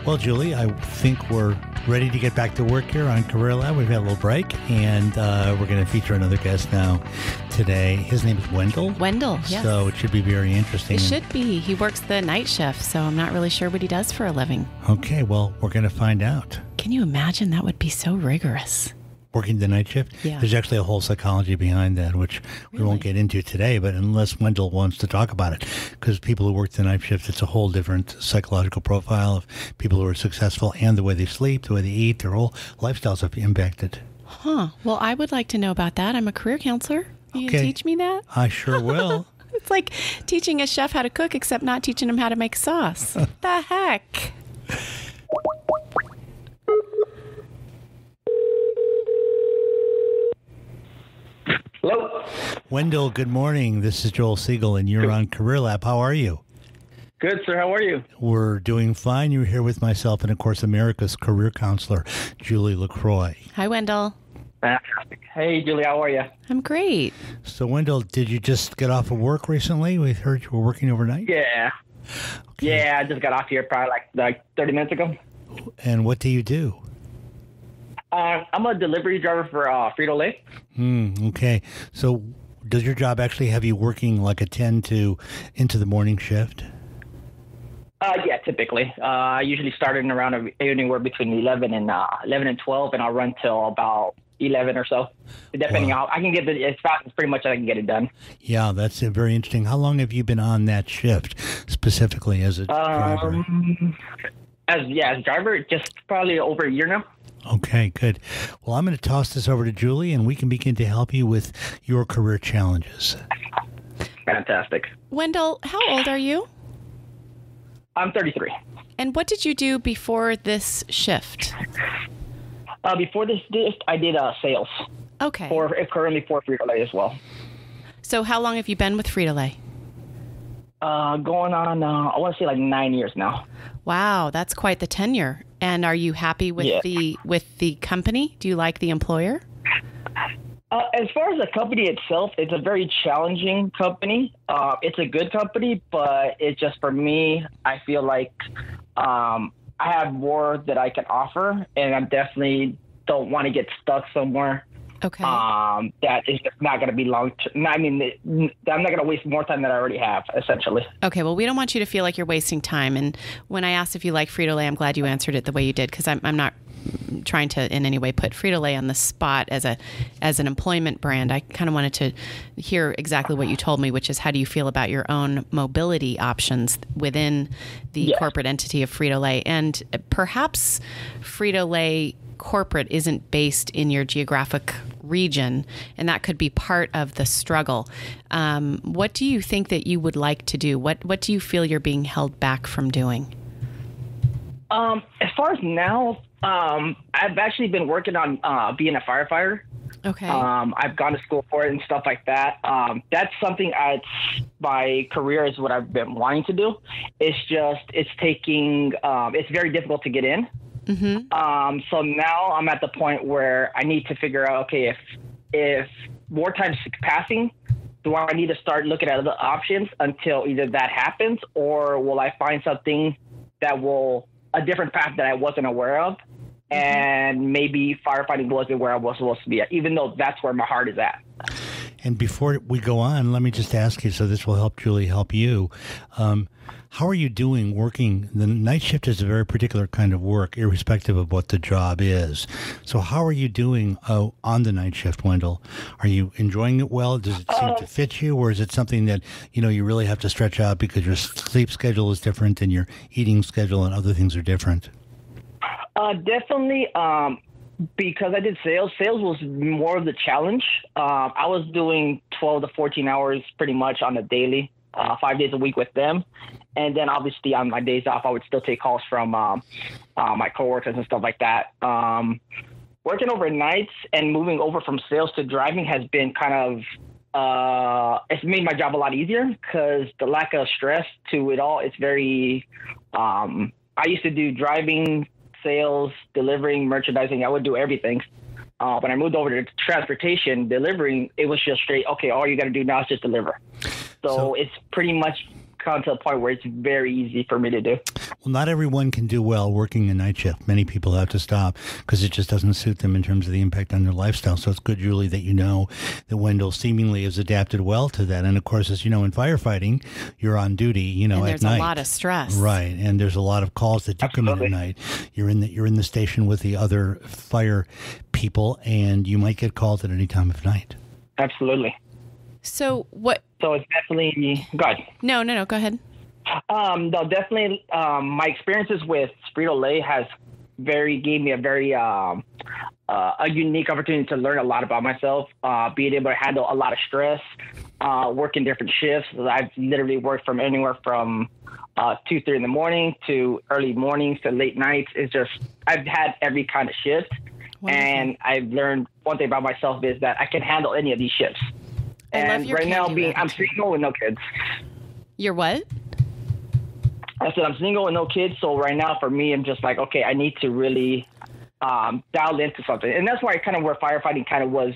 Well, Julie, I think we're ready to get back to work here on CareerLab. We've had a little break, and we're going to feature another guest now today. His name is Wendell. Wendell, yes. So it should be very interesting. It should be. He works the night shift, so I'm not really sure what he does for a living. Okay, well, we're going to find out. Can you imagine? That would be so rigorous. Working the night shift? Yeah. There's actually a whole psychology behind that, which we won't get into today, but unless Wendell wants to talk about it, because people who work the night shift, it's a whole different psychological profile of people who are successful and the way they sleep, the way they eat, their whole lifestyles have impacted. Huh. Well, I would like to know about that. I'm a career counselor. Can you teach me that? I sure will. It's like teaching a chef how to cook, except not teaching him how to make sauce. The heck? Hello. Wendell, good morning. This is Joel Siegel, and you're on CareerLab. How are you? Good, sir. How are you? We're doing fine. You're here with myself and, of course, America's career counselor, Julie LaCroix. Hi, Wendell. Fantastic. Hey, Julie. How are you? I'm great. So, Wendell, did you just get off of work recently? We heard you were working overnight. Yeah. Okay. Yeah, I just got off here probably like 30 minutes ago. And what do you do? I'm a delivery driver for Frito-Lay. Okay. So does your job actually have you working like a 10 to into the morning shift? Yeah, typically. I usually start in around anywhere between 11 and 12, and I'll run till about 11 or so, depending on. I can get it as fast as pretty much I can get it done. Yeah, that's very interesting. How long have you been on that shift specifically as a driver? As driver, just probably over a year now. Okay, good. Well, I'm going to toss this over to Julie, and we can begin to help you with your career challenges. Fantastic. Wendell, how old are you? I'm 33. And what did you do before this shift? Before this, I did sales. Okay. Currently for Frito-Lay as well. So how long have you been with Frito-Lay? Going on, I want to say like 9 years now. Wow, that's quite the tenure. And are you happy with the company? Do you like the employer? As far as the company itself, it's a very challenging company. It's a good company, but it's just for me, I feel like I have more that I can offer, and I definitely don't want to get stuck somewhere. Okay. That is just not going to be long. I mean, I'm not going to waste more time than I already have, essentially. Okay. Well, we don't want you to feel like you're wasting time. And when I asked if you like Frito-Lay, I'm glad you answered it the way you did, because I'm not trying to in any way put Frito-Lay on the spot as an employment brand. I kind of wanted to hear exactly what you told me, which is how do you feel about your own mobility options within the corporate entity of Frito-Lay, and perhaps Frito-Lay corporate isn't based in your geographic region, and that could be part of the struggle. What do you think that you would like to do? What do you feel you're being held back from doing? As far as now, I've actually been working on being a firefighter. Okay. I've gone to school for it and stuff like that. That's something my career is what I've been wanting to do. It's very difficult to get in. Mm-hmm. So now I'm at the point where I need to figure out, okay, if wartime's passing, do I need to start looking at other options until either that happens, or will I find something that a different path that I wasn't aware of, and maybe firefighting wasn't where I was supposed to be at, even though that's where my heart is at. And before we go on, let me just ask you, so this will help Julie help you. How are you doing working? The night shift is a very particular kind of work, irrespective of what the job is. So how are you doing on the night shift, Wendell? Are you enjoying it well? Does it seem to fit you, or is it something that you really have to stretch out because your sleep schedule is different and your eating schedule and other things are different? Definitely. Because I did sales was more of the challenge. I was doing 12 to 14 hours pretty much on a daily, 5 days a week with them. And then obviously on my days off, I would still take calls from my coworkers and stuff like that. Working overnights and moving over from sales to driving has been kind of, it's made my job a lot easier because the lack of stress to it all, it's very, I used to do driving, sales, delivering, merchandising. I would do everything. When I moved over to transportation, delivering, it was just straight, okay, all you got to do now is just deliver. So it's pretty much gotten to the point where it's very easy for me to do. Well, not everyone can do well working a night shift. Many people have to stop because it just doesn't suit them in terms of the impact on their lifestyle. So it's good, Julie, that you know that Wendell seemingly has adapted well to that. And of course, as you know, in firefighting, you're on duty, at night. There's a lot of stress. Right. And there's a lot of calls that do come in at night. You're in the station with the other fire people, and you might get called at any time of night. Absolutely. So what? So it's definitely good. No, go ahead. No, definitely. My experiences with Frito-Lay gave me a very a unique opportunity to learn a lot about myself, being able to handle a lot of stress, working different shifts. I've literally worked from anywhere from 2, 3 in the morning to early mornings to late nights. I've had every kind of shift. Wonderful. And I've learned one thing about myself is that I can handle any of these shifts. And right now, I'm single with no kids. You're what? I said I'm single with no kids. So right now, for me, I'm just like, okay, I need to really dial into something. And that's why where firefighting kind of was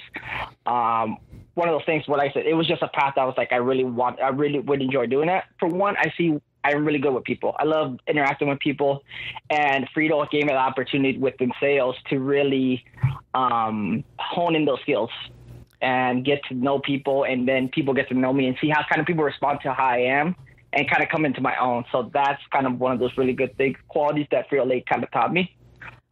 one of those things where, like I said, it was just a path I was like, I really would enjoy doing that. For one, I'm really good with people. I love interacting with people. And Frito gave me the opportunity within sales to really hone in those skills and get to know people, and then people get to know me and see how kind of people respond to how I am and kind of come into my own. So that's kind of one of those really good qualities that Frito-Lay kind of taught me.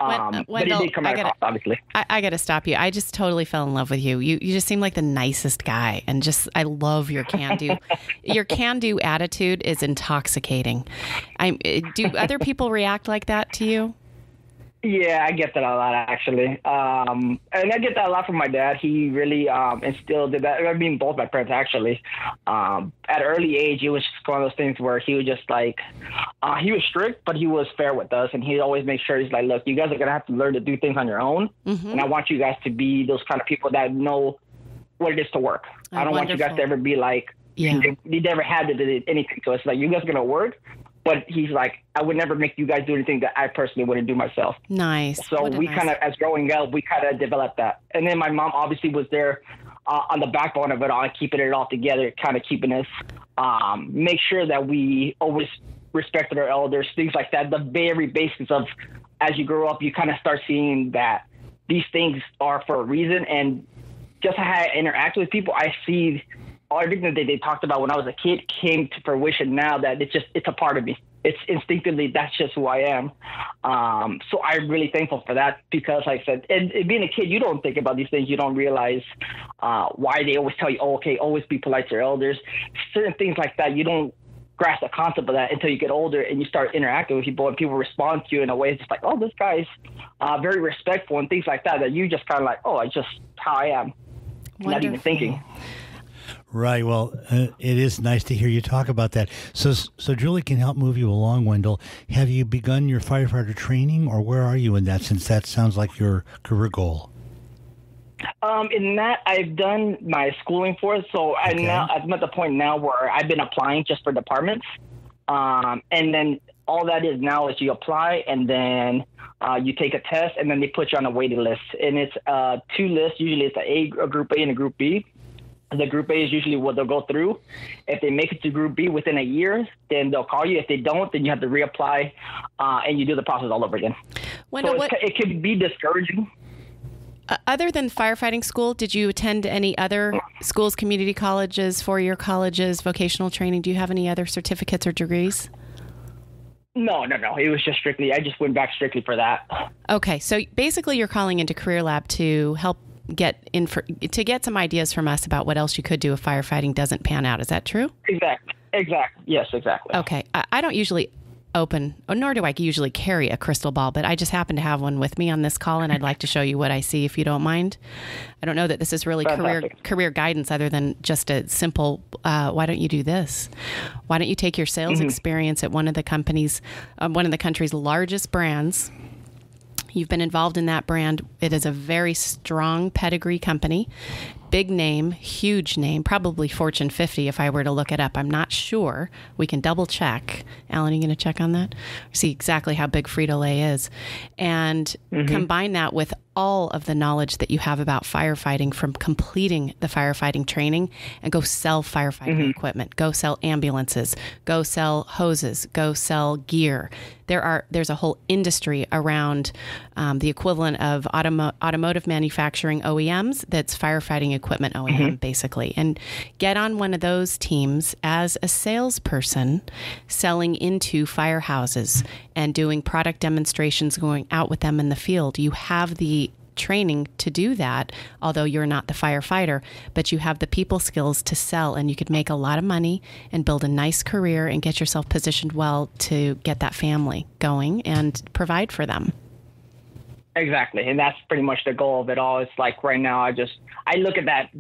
Wendell, but it did come out across, obviously. I got to stop you. I just totally fell in love with you. You just seem like the nicest guy, and I love your can-do. Your can-do attitude is intoxicating. Do other people react like that to you? Yeah, I get that a lot, actually. And I get that a lot from my dad. He really instilled that. I mean, both my parents, actually. At an early age, it was just one of those things where he was just like, he was strict, but he was fair with us. And he'd always make sure he's like, look, you guys are going to have to learn to do things on your own. Mm-hmm. And I want you guys to be those kind of people that know what it is to work. I don't want you guys to ever be like, you never had to do anything. So it's like, you guys are going to work. But he's like, I would never make you guys do anything that I personally wouldn't do myself. Nice. So we kind of, as growing up, we kind of developed that. And then my mom obviously was there on the backbone of it all, keeping it all together, kind of keeping us, make sure that we always respected our elders, things like that. The very basics of, as you grow up, you kind of start seeing that these things are for a reason. And just how I interact with people, I see everything that they talked about when I was a kid came to fruition now, that it's a part of me. It's instinctively, that's just who I am. So I'm really thankful for that, because like I said, and being a kid, you don't think about these things. You don't realize why they always tell you, always be polite to your elders. Certain things like that, you don't grasp the concept of that until you get older and you start interacting with people, and people respond to you in a way it's just like, oh, this guy's very respectful, and things like that you just kind of like, it's just how I am. Wonderful. Not even thinking. Right. Well, it is nice to hear you talk about that. So Julie can help move you along, Wendell. Have you begun your firefighter training, or where are you in that, since that sounds like your career goal? In that, I've done my schooling for it. So I'm at the point now where I've been applying just for departments. And then all that is now is you apply, and then you take a test, and then they put you on a waiting list. And it's 2 lists. Usually it's a group A and a group B. The group A is usually what they'll go through. If they make it to group B within a year, then they'll call you. If they don't, then you have to reapply, and you do the process all over again. Wendell, it can be discouraging. Other than firefighting school, did you attend any other schools, community colleges, 4-year colleges, vocational training? Do you have any other certificates or degrees? No. It was just I just went back strictly for that. Okay. So basically you're calling into CareerLab to help get some ideas from us about what else you could do if firefighting doesn't pan out. Is that true? Exactly. Yes, exactly. Okay. I don't usually nor do I usually carry a crystal ball, but I just happen to have one with me on this call, and I'd like to show you what I see, if you don't mind. I don't know that this is really career guidance, other than just a simple, why don't you do this? Why don't you take your sales experience at one of the country's largest brands? You've been involved in that brand. It is a very strong pedigree company. big name, huge name, probably Fortune 50 if I were to look it up. I'm not sure. We can double check. Alan, are you going to check on that? See exactly how big Frito-Lay is. And combine that with all of the knowledge that you have about firefighting from completing the firefighting training, and go sell firefighting equipment, go sell ambulances, go sell hoses, go sell gear. There's a whole industry around the equivalent of automotive manufacturing OEMs that's firefighting equipment OEM, basically. And get on one of those teams as a salesperson selling into firehouses and doing product demonstrations, going out with them in the field. You have the training to do that, although you're not the firefighter, but you have the people skills to sell, and you could make a lot of money and build a nice career and get yourself positioned well to get that family going and provide for them. Exactly. And that's pretty much the goal of it all. It's like right now, I look at that,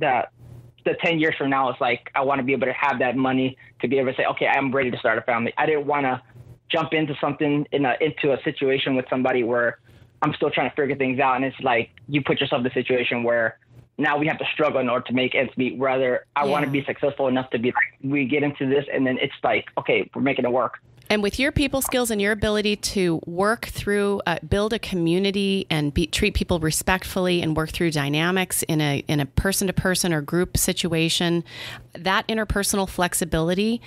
the 10 years from now, it's like, I want to be able to have that money to be able to say, okay, I'm ready to start a family. I didn't want to jump into something into a situation with somebody where I'm still trying to figure things out. And it's like, you put yourself in a situation where now we have to struggle in order to make ends meet. Rather, I want to be successful enough to be like, we get into this and then it's like, okay, we're making it work. And with your people skills and your ability to work through, build a community and treat people respectfully and work through dynamics in a person-to-person or group situation, that interpersonal flexibility,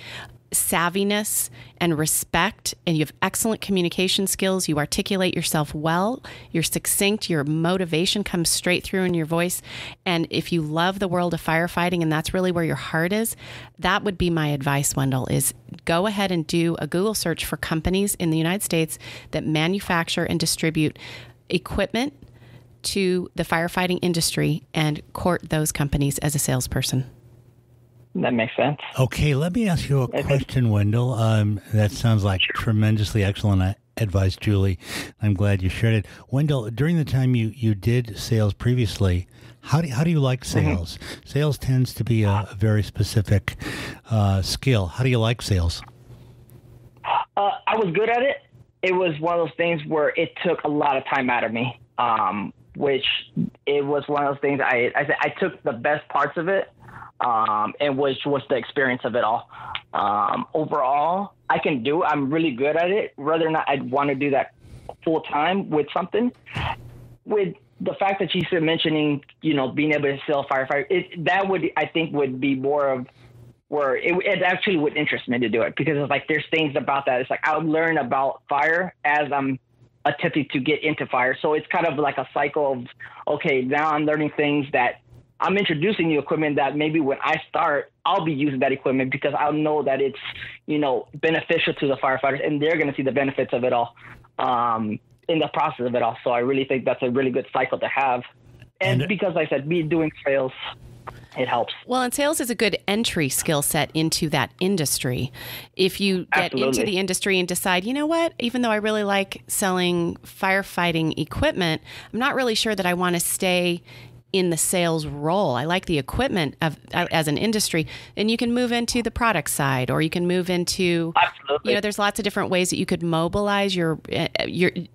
savviness, and respect, and you have excellent communication skills. You articulate yourself well. You're succinct. Your motivation comes straight through in your voice. And if you love the world of firefighting, and that's really where your heart is, that would be my advice, Wendell, is go ahead and do a Google search for companies in the United States that manufacture and distribute equipment to the firefighting industry and court those companies as a salesperson. That makes sense. Okay, let me ask you a question, Wendell. That sounds like tremendously excellent advice, Julie. I'm glad you shared it. Wendell, during the time you did sales previously, how do you like sales? Sales tends to be a very specific skill. How do you like sales? I was good at it. It was one of those things where it took a lot of time out of me, which it was one of those things I took the best parts of it. And which was the experience of it all. Overall, I'm really good at it. Whether or not I'd want to do that full time with something, with the fact that she's mentioning, being able to sell firefighter, that would be more of where it actually would interest me to do it, because it's like, there's things about that. It's like, I would learn about fire as I'm attempting to get into fire. So it's kind of like a cycle of, okay, now I'm learning things that I'm introducing new equipment that maybe when I start, I'll be using that equipment because I'll know that it's, beneficial to the firefighters, and they're going to see the benefits of it all in the process of it all. So I really think that's a really good cycle to have. And because I said, me doing sales, it helps. Well, and sales is a good entry skill set into that industry. If you get into the industry and decide, you know what, even though I really like selling firefighting equipment, I'm not really sure that I want to stay in the sales role. I like the equipment as an industry. And you can move into the product side, or you can move into, there's lots of different ways that you could mobilize your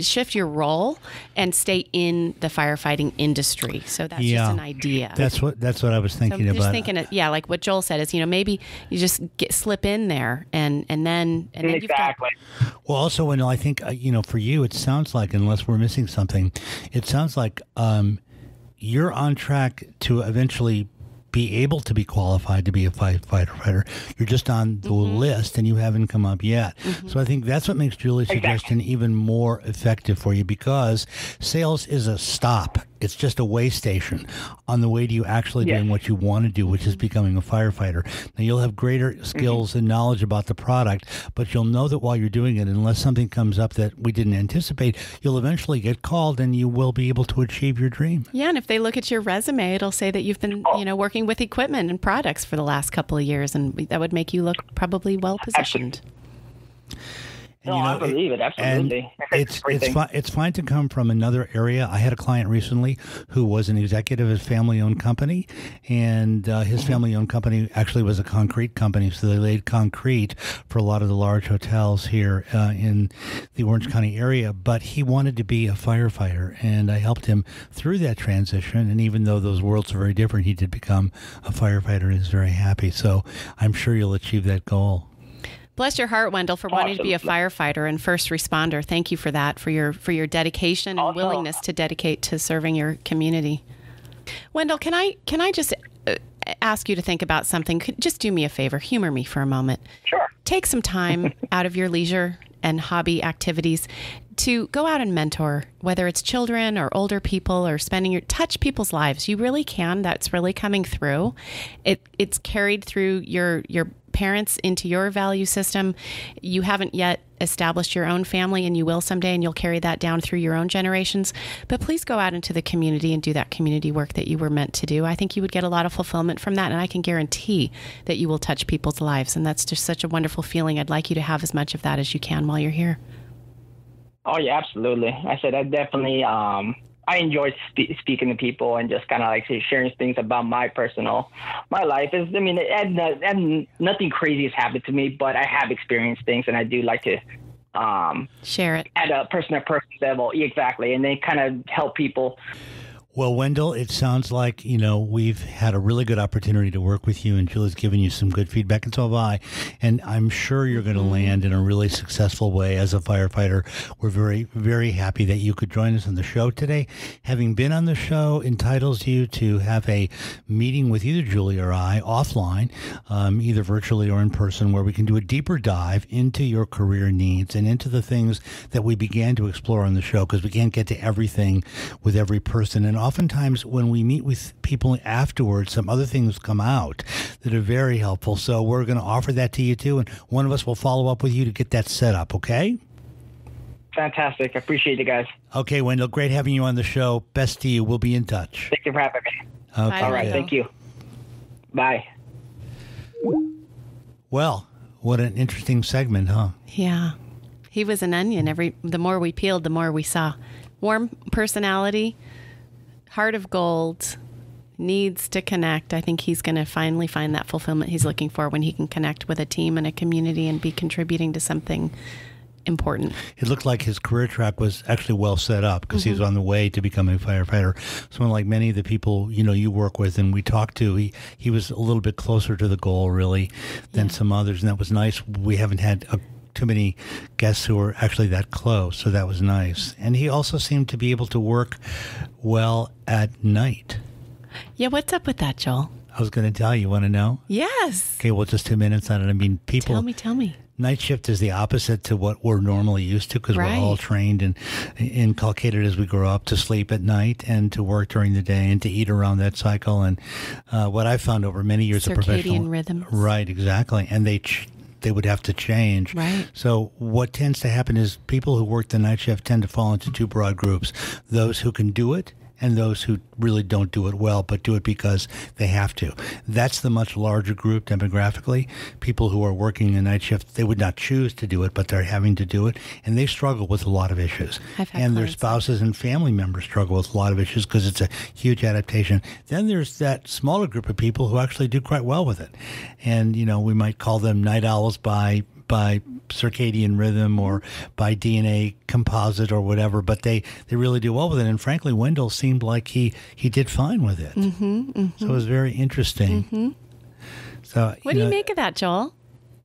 shift your role and stay in the firefighting industry. So that's just an idea. That's what I was thinking about. Just thinking, like what Joel said is, maybe you just slip in there and then you've got. Well, also, Wendell, I think, for you, it sounds like, unless we're missing something, it sounds like, you're on track to eventually be able to be qualified to be a firefighter. You're just on the list and you haven't come up yet. So I think that's what makes Julie's suggestion even more effective for you, because sales is a stop. It's just a way station on the way to you actually doing what you want to do, which is becoming a firefighter. Now, you'll have greater skills and knowledge about the product, but you'll know that while you're doing it, unless something comes up that we didn't anticipate, you'll eventually get called and you will be able to achieve your dream. Yeah, and if they look at your resume, it'll say that you've been, working with equipment and products for the last couple of years, and that would make you look probably well positioned. No, I believe it. Absolutely. And it's fine to come from another area. I had a client recently who was an executive at a family-owned company, and his family-owned company actually was a concrete company, so they laid concrete for a lot of the large hotels here in the Orange County area. But he wanted to be a firefighter, and I helped him through that transition. And even though those worlds are very different, he did become a firefighter and is very happy. So I'm sure you'll achieve that goal. Bless your heart, Wendell, for wanting to be a firefighter and first responder. Thank you for that, for your dedication and willingness to dedicate to serving your community. Wendell, can I just ask you to think about something? Just do me a favor, humor me for a moment. Sure. Take some time out of your leisure and hobby activities to go out and mentor, whether it's children or older people or touch people's lives. You really can. That's really coming through. It's carried through your parents into your value system. You haven't yet established your own family, and you will someday, and you'll carry that down through your own generations. But please go out into the community and do that community work that you were meant to do. I think you would get a lot of fulfillment from that, and I can guarantee that you will touch people's lives. And that's just such a wonderful feeling. I'd like you to have as much of that as you can while you're here. Oh, yeah, absolutely. I said I definitely I enjoy speaking to people and just kind of like sharing things about my life. And nothing crazy has happened to me, but I have experienced things, and I do like to share it at a person-to-person level. Exactly. And they kind of help people. Well, Wendell, it sounds like, we've had a really good opportunity to work with you, and Julie's given you some good feedback, and so have I. And I'm sure you're going to land in a really successful way as a firefighter. We're very, very happy that you could join us on the show today. Having been on the show entitles you to have a meeting with either Julie or I offline, either virtually or in person, where we can do a deeper dive into your career needs and into the things that we began to explore on the show, because we can't get to everything with every person. And oftentimes when we meet with people afterwards, some other things come out that are very helpful. So we're going to offer that to you too, and one of us will follow up with you to get that set up, okay? Fantastic. I appreciate it, guys. Okay, Wendell, great having you on the show. Best to you. We'll be in touch. Thank you for having me. Okay. All right, thank you. Bye. Well, what an interesting segment, huh? Yeah. He was an onion. The more we peeled, the more we saw. Warm personality, heart of gold, needs to connect. I think he's going to finally find that fulfillment he's looking for when he can connect with a team and a community and be contributing to something important. It looked like his career track was actually well set up, because he was on the way to becoming a firefighter. Someone like many of the people you work with and we talked to, he was a little bit closer to the goal really than some others, and that was nice. We haven't had too many guests who were actually that close, so that was nice. And he also seemed to be able to work well at night. Yeah, what's up with that, Joel? I was going to tell you. Want to know? Yes. Okay, well, just 2 minutes on it. I mean, people... Tell me. Night shift is the opposite to what we're normally used to, because we're all trained and inculcated as we grow up to sleep at night and to work during the day and to eat around that cycle. And what I've found over many years of professional... Circadian rhythms. Right, exactly. And they would have to change. Right. So what tends to happen is people who work the night shift tend to fall into two broad groups: those who can do it and those who really don't do it well, but do it because they have to. That's the much larger group demographically. People who are working the night shift, they would not choose to do it, but they're having to do it, and they struggle with a lot of issues. And their spouses and family members struggle with a lot of issues because it's a huge adaptation. Then there's that smaller group of people who actually do quite well with it. And, we might call them night owls by circadian rhythm or by DNA composite or whatever, but they really do well with it. And frankly, Wendell seemed like he did fine with it. So it was very interesting. So what do you make of that, Joel?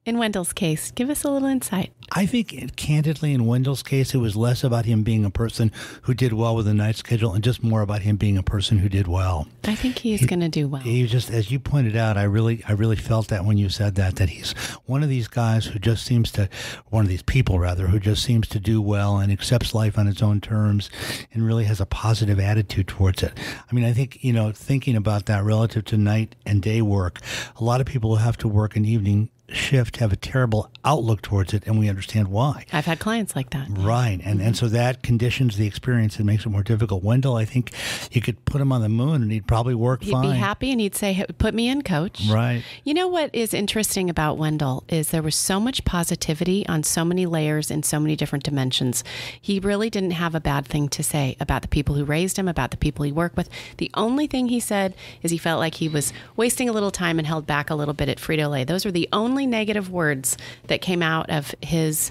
In Wendell's case, give us a little insight. I think, candidly, in Wendell's case, it was less about him being a person who did well with a night schedule and just more about him being a person who did well. I think he's going to do well. He just, as you pointed out, I really felt that when you said that he's one of these guys who just seems to, one of these people rather, who just seems to do well and accepts life on its own terms and really has a positive attitude towards it. I mean, I think, thinking about that relative to night and day work, a lot of people who have to work an evening shift have a terrible outlook towards it, and we understand why. I've had clients like that. Right. And so that conditions the experience and makes it more difficult. Wendell, I think you could put him on the moon and he'd probably work fine. He'd be happy and he'd say, put me in, coach. Right. You know what is interesting about Wendell is there was so much positivity on so many layers in so many different dimensions. He really didn't have a bad thing to say about the people who raised him, about the people he worked with. The only thing he said is he felt like he was wasting a little time and held back a little bit at Frito-Lay. Those were the only negative words that came out of his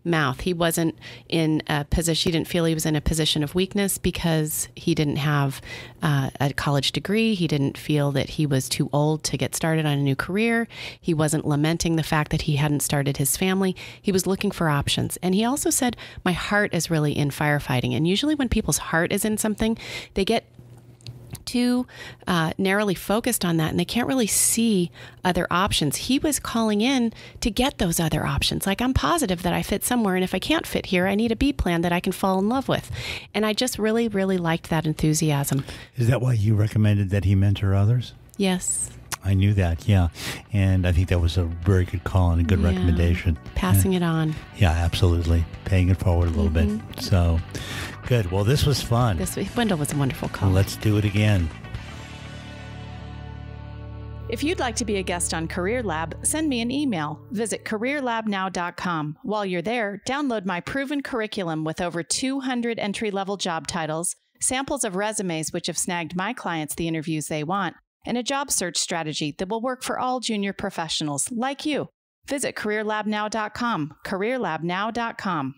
mouth. He wasn't in a position, he didn't feel he was in a position of weakness because he didn't have a college degree. He didn't feel that he was too old to get started on a new career. He wasn't lamenting the fact that he hadn't started his family. He was looking for options. And he also said, my heart is really in firefighting. And usually when people's heart is in something, they get too narrowly focused on that and they can't really see other options. He was calling in to get those other options. Like, I'm positive that I fit somewhere, and if I can't fit here, I need a B plan that I can fall in love with. And I just really, really liked that enthusiasm. Is that why you recommended that he mentor others? Yes. I knew that, yeah. And I think that was a very good call and a good recommendation. Passing it on. Yeah, absolutely. Paying it forward a little bit. So, good. Well, this was fun. Wendell was a wonderful call. Let's do it again. If you'd like to be a guest on Career Lab, send me an email. Visit CareerLabNow.com. While you're there, download my proven curriculum with over 200 entry-level job titles, samples of resumes which have snagged my clients the interviews they want, and a job search strategy that will work for all junior professionals like you. Visit CareerLabNow.com, CareerLabNow.com.